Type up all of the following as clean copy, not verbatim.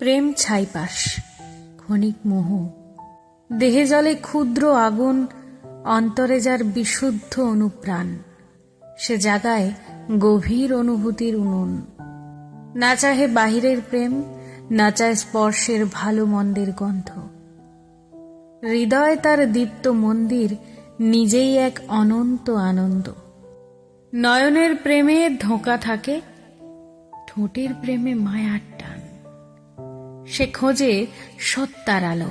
প্রেম ছাইপাশ, ক্ষণিক মোহ, দেহে জলে ক্ষুদ্র আগুন, অন্তরে যার বিশুদ্ধ অনুপ্রাণ, সে জাগায় গভীর অনুভূতির উনুন। না চাহে বাহিরের প্রেম, না চায় স্পর্শের ভালো মন্দের গন্ধ। হৃদয় তার দীপ্ত মন্দির, নিজেই এক অনন্ত আনন্দ। নয়নের প্রেমে ধোঁকা থাকে, ঠোঁটের প্রেমে মায়ার টান। সে খোঁজে সত্তার আলো,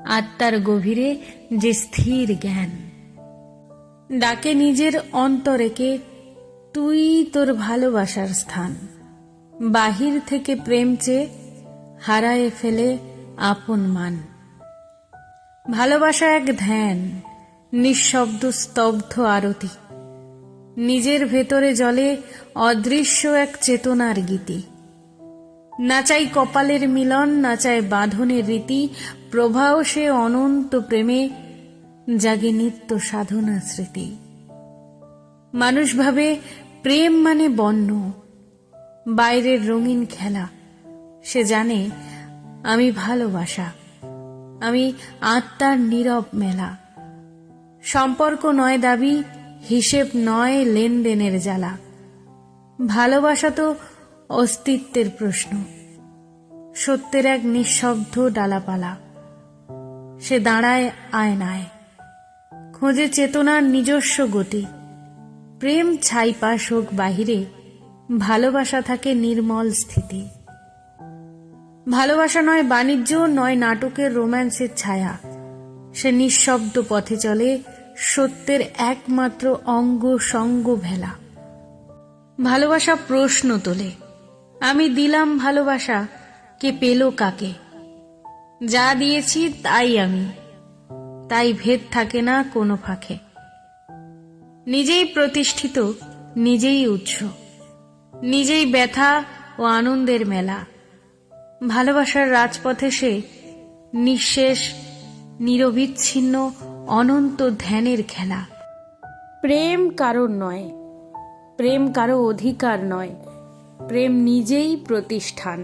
আত্মার গভীরে যে স্থির জ্ঞান। ডাকে নিজের অন্তরেকে, তুই তোর ভালোবাসার স্থান। বাহির থেকে প্রেম চেয়ে হারায়ে ফেলে আপন মান। ভালোবাসা এক ধ্যান, নিঃশব্দ স্তব্ধ আরতি। নিজের ভেতরে জ্বলে অদৃশ্য এক চেতনার গীতি। না চাই কপালের মিলন, না চায় বাঁধনের রীতি, প্রভাও সে অনন্ত প্রেমে জাগে নিত্য সাধনা স্মৃতি। মানুষ ভাবে প্রেম মানে বন্য, বাইরের রঙিন খেলা। সে জানে আমি ভালোবাসা, আমি আত্মার নীরব মেলা। সম্পর্ক নয় দাবি, হিসেব নয় লেনদেনের জ্বালা। ভালোবাসা তো অস্তিত্বের প্রশ্ন, সত্যের এক নিঃশব্দ ডালাপালা। সে দাঁড়ায় আয়নায়, খোঁজে চেতনার নিজস্ব গতি। প্রেম ছাইপাশ হোক বাহিরে, ভালোবাসা থাকে নির্মল স্থিতি। ভালোবাসা নয় বাণিজ্য, নয় নাটকের রোম্যান্সের ছায়া। সে নিঃশব্দ পথে চলে, সত্যের একমাত্র অঙ্গ সঙ্গ ভেলা। ভালোবাসা প্রশ্ন তোলে, আমি দিলাম ভালোবাসা, কে পেল কাকে? যা দিয়েছি তাই আমি, তাই ভেদ থাকে না কোনো ফাঁকে। নিজেই প্রতিষ্ঠিত, নিজেই উৎস, নিজেই ব্যথা ও আনন্দের মেলা। ভালোবাসার রাজপথে সে নিঃশেষ, নিরবিচ্ছিন্ন, অনন্ত ধ্যানের খেলা। প্রেম কারোর নয়, প্রেম কারো অধিকার নয়, প্রেম নিজেই প্রতিষ্ঠান।